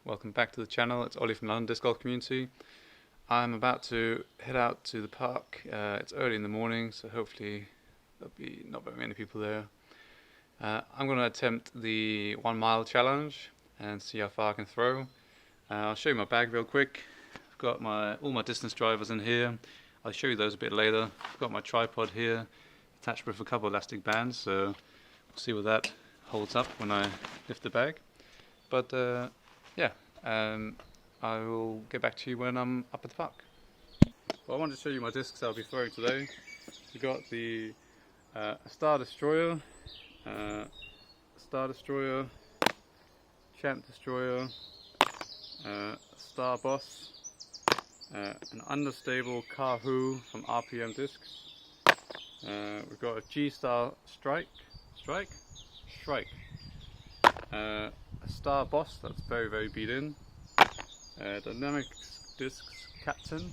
welcome back to the channel. It's Ollie from London Disc Golf Community. I'm about to head out to the park. It's early in the morning, so hopefully there'll be not very many people there. I'm going to attempt the 1 mile challenge and see how far I can throw. I'll show you my bag real quick. I've got all my distance drivers in here. I'll show you those a bit later. I've got my tripod here attached with a couple of elastic bands, so we'll see what that holds up when I lift the bag. But yeah, I will get back to you when I'm up at the park. Well, I wanted to show you my discs I'll be throwing today. We've got the Star Destroyer, Champ Destroyer, Star Boss, an understable Kahoo from RPM Discs. We've got a G-Star Strike, a Star Boss that's very beat in, Dynamic Discs Captain,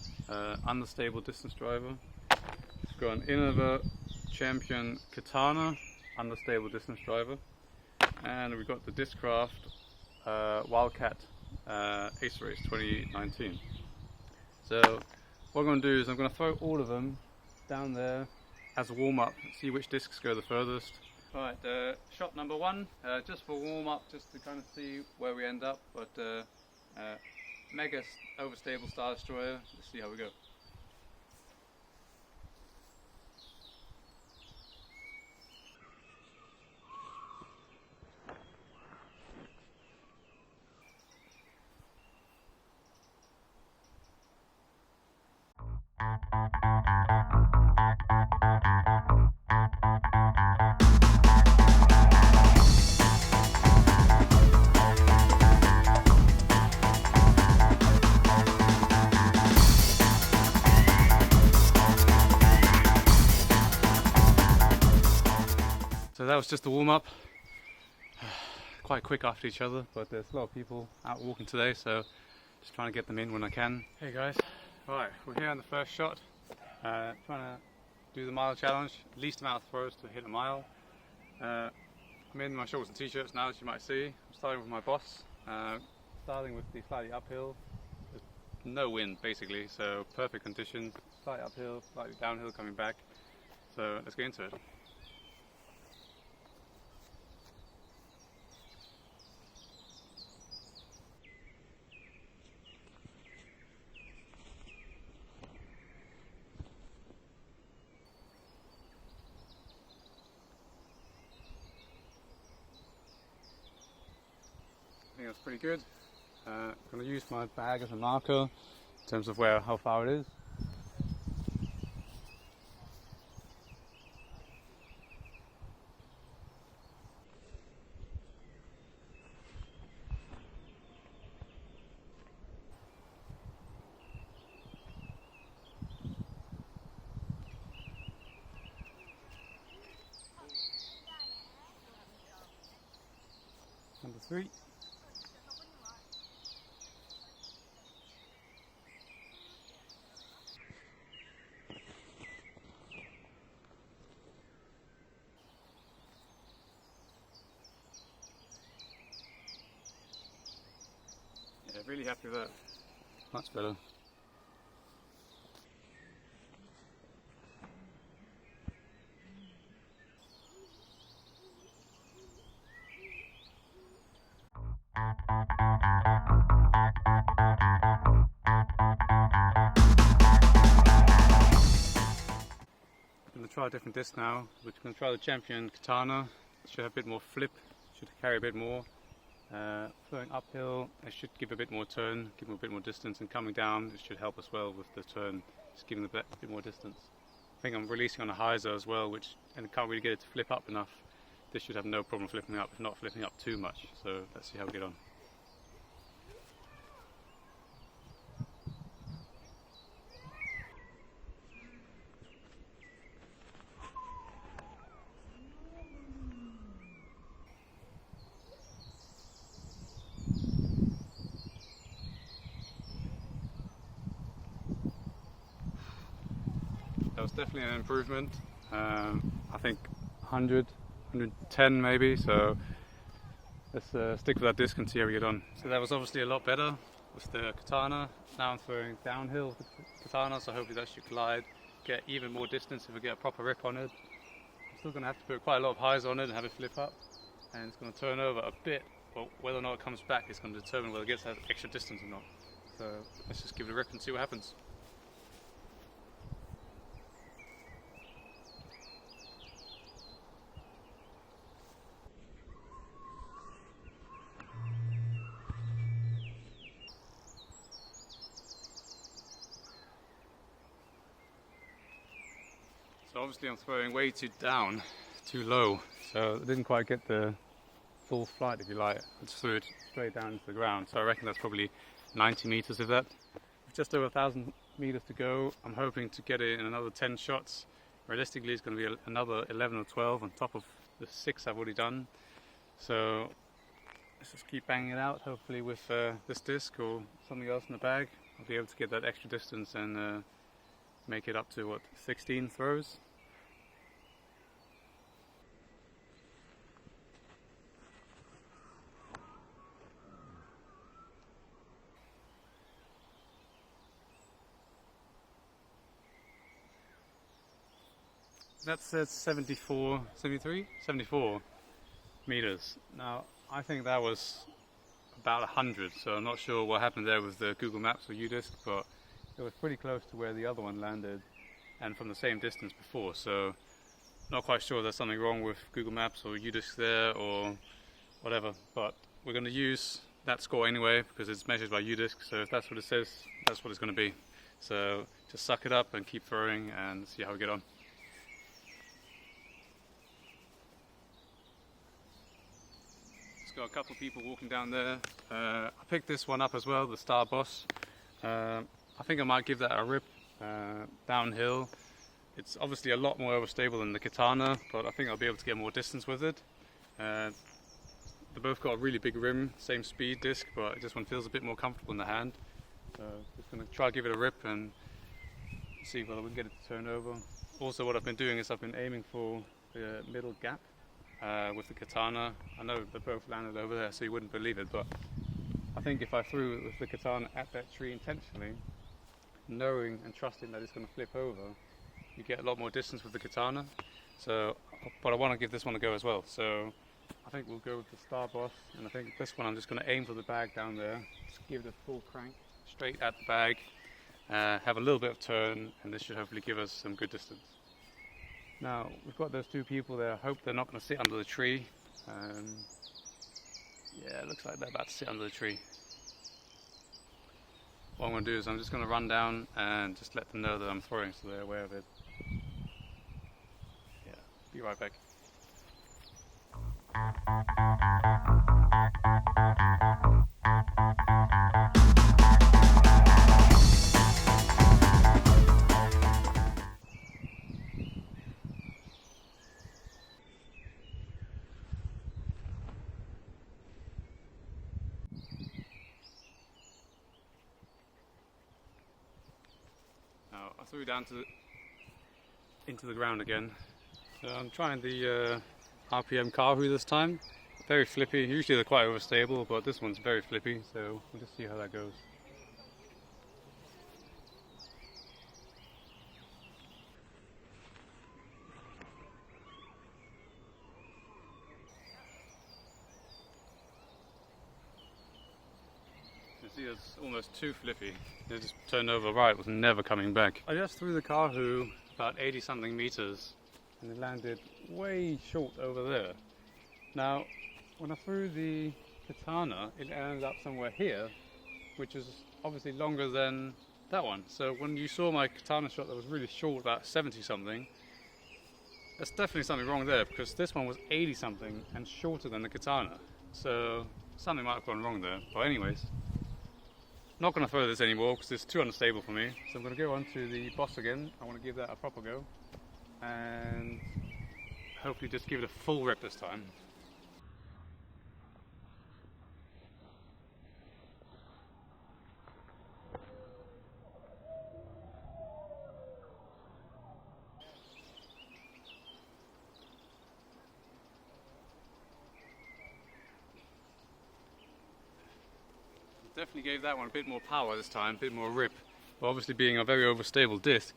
understable distance driver. We've got an Innova Champion Katana, understable distance driver, and we've got the Discraft Wildcat Ace Race 2019. So what I'm going to do is I'm going to throw all of them down there as a warm-up, see which discs go the furthest. Right, shot number one, just for warm-up, just to kind of see where we end up, but mega overstable Star Destroyer. Let's see how we go. So that was just the warm-up, quite quick after each other, but there's a lot of people out walking today, so just trying to get them in when I can. Hey guys, right, we're here on the first shot, trying to do the mile challenge, least amount of throws to hit a mile. I'm in my shorts and t-shirts now, as you might see. I'm starting with my Boss, starting with the slightly uphill. There's no wind basically, so perfect condition, slightly uphill, slightly downhill coming back, so let's get into it. I think that's pretty good. I'm going to use my bag as a marker in terms of how far it is. Number 3. Yeah, really happy with that. Much better. I'm going to try a different disc now. We're going to try the Champion Katana. It should have a bit more flip, should carry a bit more. Throwing uphill, it should give a bit more turn, give them a bit more distance, and coming down, it should help as well with the turn, just giving them a bit more distance. I think I'm releasing on a hyzer as well, and I can't really get it to flip up enough. This should have no problem flipping up, if not flipping up too much. So let's see how we get on. That was definitely an improvement. I think 100, 110 maybe, so let's stick with that disc and see how we get on. So that was obviously a lot better with the katana. Now I'm throwing downhill with the katana, so hopefully that should glide, get even more distance if we get a proper rip on it. I'm still going to have to put quite a lot of highs on it and have it flip up, and it's going to turn over a bit, but whether or not it comes back is going to determine whether it gets that extra distance or not. So let's just give it a rip and see what happens. So obviously I'm throwing way too down, too low, so I didn't quite get the full flight, if you like. I just threw it straight down into the ground, so I reckon that's probably 90 meters of that. With just over 1,000 meters to go, I'm hoping to get it in another 10 shots. Realistically it's going to be another 11 or 12 on top of the 6 I've already done. So let's just keep banging it out. Hopefully with this disc or something else in the bag, I'll be able to get that extra distance and make it up to, what, 16 throws? That says 74 meters. Now, I think that was about 100, so I'm not sure what happened there with the Google Maps or UDisc, but it was pretty close to where the other one landed and from the same distance before, so not quite sure there's something wrong with Google Maps or UDisc there or whatever, but we're going to use that score anyway because it's measured by UDisc, so if that's what it says, that's what it's going to be. So just suck it up and keep throwing and see how we get on. Got a couple of people walking down there. I picked this one up as well, the Star Boss. I think I might give that a rip downhill. It's obviously a lot more overstable than the Katana, but I think I'll be able to get more distance with it. They both got a really big rim, same speed disc, but this one feels a bit more comfortable in the hand. So just going to try to give it a rip and see whether we can get it to turn over. Also what I've been doing is I've been aiming for the middle gap with the Katana. I know they both landed over there, so you wouldn't believe it, but I think if I threw it with the Katana at that tree intentionally, knowing and trusting that it's going to flip over, you get a lot more distance with the Katana. So, but I want to give this one a go as well. So I think we'll go with the Star Boss, and I think this one I'm just going to aim for the bag down there, just give it a full crank straight at the bag, have a little bit of turn, and this should hopefully give us some good distance. Now, we've got those two people there. I hope they're not going to sit under the tree. Yeah, it looks like they're about to sit under the tree. What I'm going to do is I'm just going to run down and just let them know that I'm throwing so they're aware of it. Yeah, be right back. I threw down into the ground again. So I'm trying the RPM Kahu this time. Very flippy. Usually they're quite overstable, but this one's very flippy, so we'll just see how that goes. You see it's almost too flippy. It just turned over right, was never coming back. I just threw the Kahu about 80 something meters and it landed way short over there. Now, when I threw the Katana, it ended up somewhere here, which is obviously longer than that one. So when you saw my Katana shot that was really short, about 70 something, there's definitely something wrong there because this one was 80 something and shorter than the Katana. So something might have gone wrong there. But anyways, not going to throw this anymore because it's too unstable for me. So I'm going to go on to the Boss again. I want to give that a proper go and hopefully just give it a full rip this time. definitely gave that one a bit more power this time, a bit more rip. But obviously being a very overstable disc,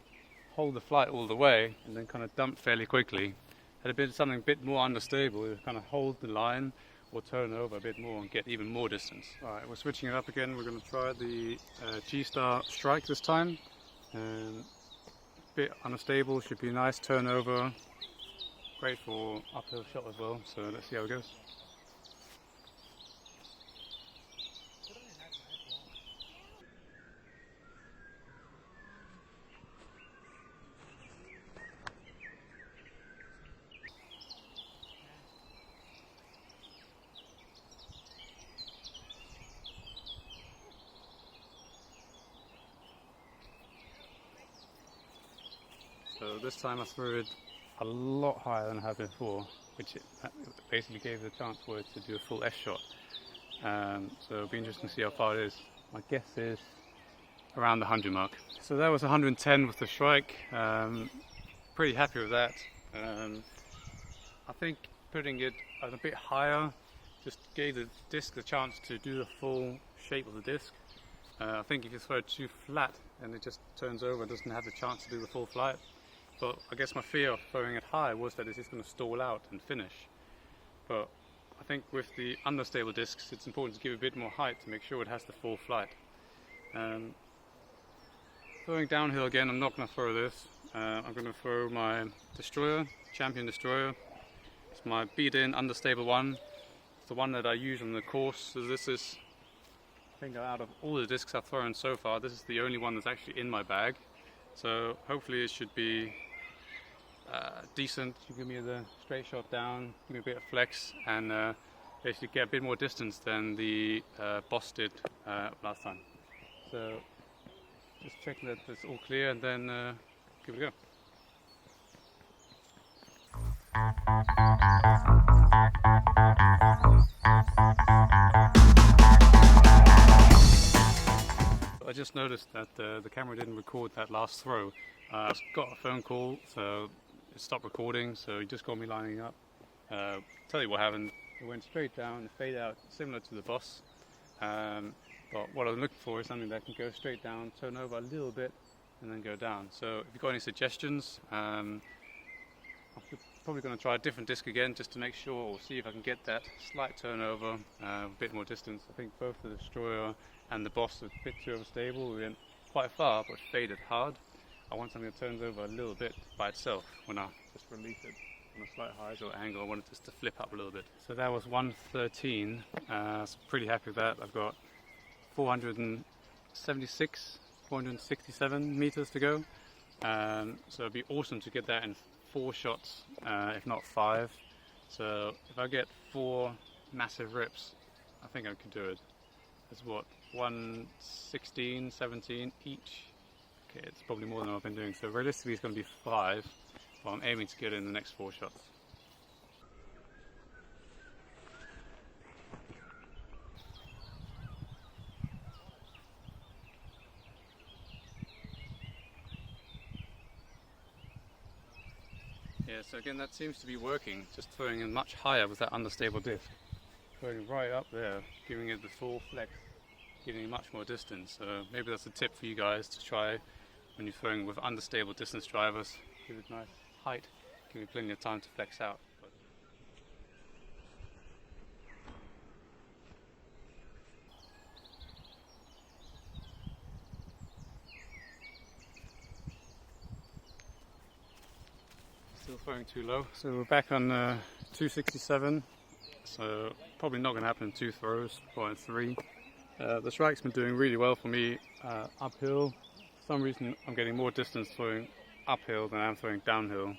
hold the flight all the way and then kind of dump fairly quickly. Had a bit something a bit more understable, you kind of hold the line or turn over a bit more and get even more distance. Alright, we're switching it up again. We're going to try the G-Star Strike this time. A bit unstable, should be nice turnover. Great for uphill shot as well, so let's see how it goes. So this time I threw it a lot higher than I had before, which basically gave the chance for it to do a full S shot. So it'll be interesting to see how far it is. My guess is around the 100 mark. So that was 110 with the strike. Pretty happy with that. I think putting it a bit higher just gave the disc the chance to do the full shape of the disc. I think if you throw it too flat and it just turns over and doesn't have the chance to do the full flight. But I guess my fear of throwing it high was that it's just going to stall out and finish. But I think with the understable discs, it's important to give a bit more height to make sure it has the full flight. Throwing downhill again, I'm not going to throw this. I'm going to throw my Destroyer, Champion Destroyer. It's my beat-in understable one. It's the one that I use on the course. So this is, I think out of all the discs I've thrown so far, this is the only one that's actually in my bag. So hopefully it should be decent. You give me the straight shot down, give me a bit of flex, and basically get a bit more distance than the Boss did last time. So just checking that it's all clear and then give it a go. I just noticed that the camera didn't record that last throw. I got a phone call, so it stopped recording, so he just got me lining up. Tell you what happened, it went straight down, fade out, similar to the Boss. But what I'm looking for is something that can go straight down, turn over a little bit, and then go down. So if you've got any suggestions, I'm probably going to try a different disc again just to make sure, or see if I can get that slight turnover, a bit more distance. I think both the Destroyer and the Boss are a bit too overstable. We went quite far, but faded hard. I want something that turns over a little bit by itself when I just release it on a slight horizontal angle. I want it just to flip up a little bit. So that was 113. So pretty happy with that. I've got 467 meters to go. So it'd be awesome to get that in 4 shots, if not 5. So if I get 4 massive rips, I think I could do it. It's what, 116, 17 each? Okay, it's probably more than I've been doing. So realistically it's going to be 5, but I'm aiming to get in the next 4 shots. Yeah, so again that seems to be working, just throwing in much higher with that understable disc. Throwing right up there, giving it the full flex, giving it much more distance. So maybe that's a tip for you guys to try when you're throwing with understable distance drivers. Give it nice height, give it plenty of time to flex out. Still throwing too low. So we're back on 267. So probably not going to happen in 2 throws, probably in 3. The strike's been doing really well for me uphill. For some reason I'm getting more distance throwing uphill than I am throwing downhill.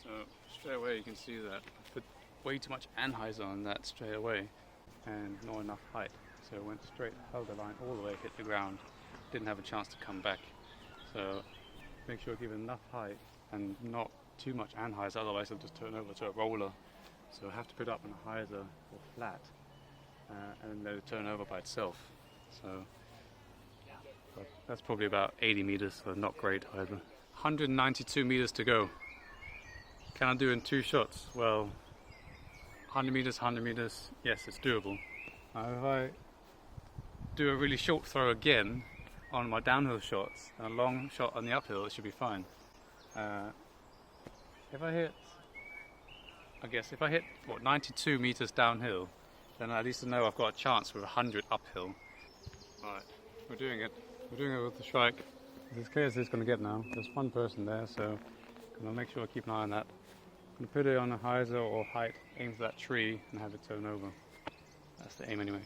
So straight away you can see that I put way too much anhyzer on that straight away and not enough height. So it went straight, held the line all the way, hit the ground, didn't have a chance to come back. So make sure you give enough height and not too much anhyzer, otherwise it'll just turn over to a roller. So I have to put up an hyzer or flat and then let it turn over by itself. So, but That's probably about 80 meters, so not great either. 192 meters to go. Can I do in 2 shots? Well, 100 meters, 100 meters, yes, it's doable. If I do a really short throw again on my downhill shots and a long shot on the uphill, it should be fine. If I hit, what, 92 meters downhill, then at least I know I've got a chance with 100 uphill. Right, we're doing it. We're doing it with the shrike. It's as clear as it's going to get now. There's one person there, so I'm going to make sure I keep an eye on that. I'm going to put it on a hyzer or height, aim for that tree and have it turn over. That's the aim anyway.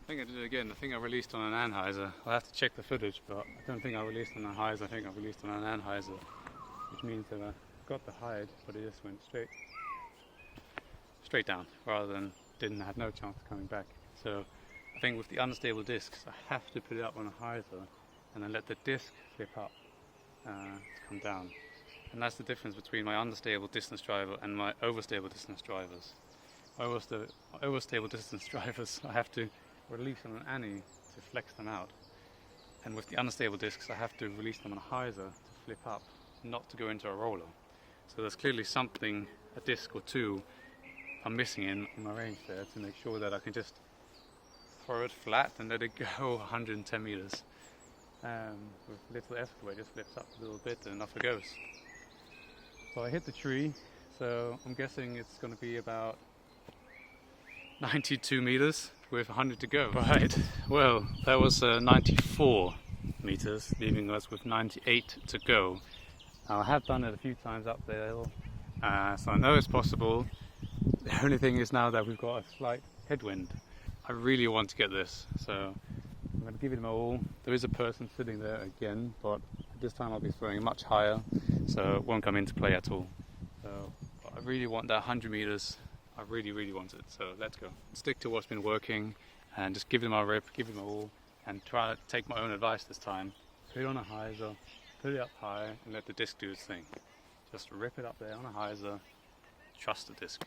I think I did it again. I think I released on an anhyzer. I'll have to check the footage, but I don't think I released on a hyzer. I think I released on an anhyzer, which means that I got the hide, but it just went straight down, rather than had no chance of coming back. So I think with the unstable discs, I have to put it up on a hyzer and then let the disc flip up to come down. And that's the difference between my understable distance driver and my overstable distance drivers. My overstable distance drivers, I have to release on an annie to flex them out, and with the unstable discs I have to release them on a hyzer to flip up, not to go into a roller. So there's clearly something, a disc or two, I'm missing in my range there to make sure that I can just throw it flat and let it go 110 meters. With little effort where it just flips up a little bit and off it goes. So I hit the tree, so I'm guessing it's going to be about 92 meters with 100 to go. Right, well, that was 94 meters, leaving us with 98 to go. Now, I have done it a few times up there, so I know it's possible. The only thing is now that we've got a slight headwind. I really want to get this, so I'm going to give it my all. There is a person sitting there again, but this time I'll be throwing much higher, so it won't come into play at all. So I really want that 100 meters. I really want it, so let's go. Stick to what's been working and just give it my rip, give it my all, and try to take my own advice this time. Put it on a hyzer, put it up high, and let the disc do its thing. Just rip it up there on a hyzer, trust the disc.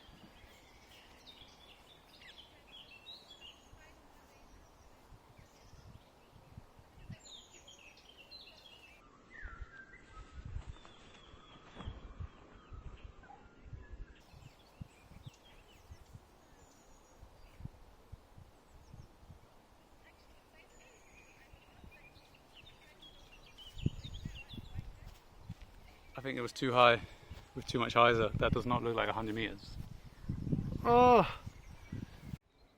I think it was too high, with too much hyzer. That does not look like 100 meters. Oh!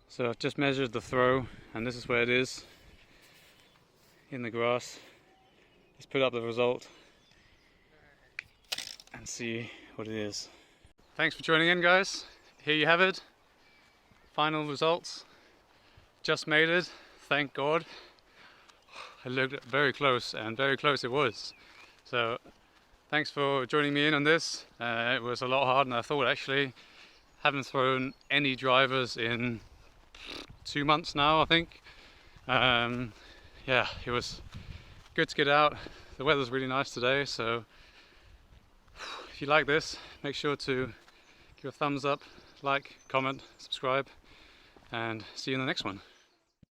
So I've just measured the throw, and this is where it is, in the grass. Let's put up the result and see what it is. Thanks for joining in, guys. Here you have it. Final results. Just made it, thank God. I looked very close, and very close it was. So thanks for joining me in on this. It was a lot harder than I thought, actually. Haven't thrown any drivers in 2 months now, I think. Yeah, it was good to get out. The weather's really nice today, so if you like this, make sure to give a thumbs up, like, comment, subscribe, and see you in the next one.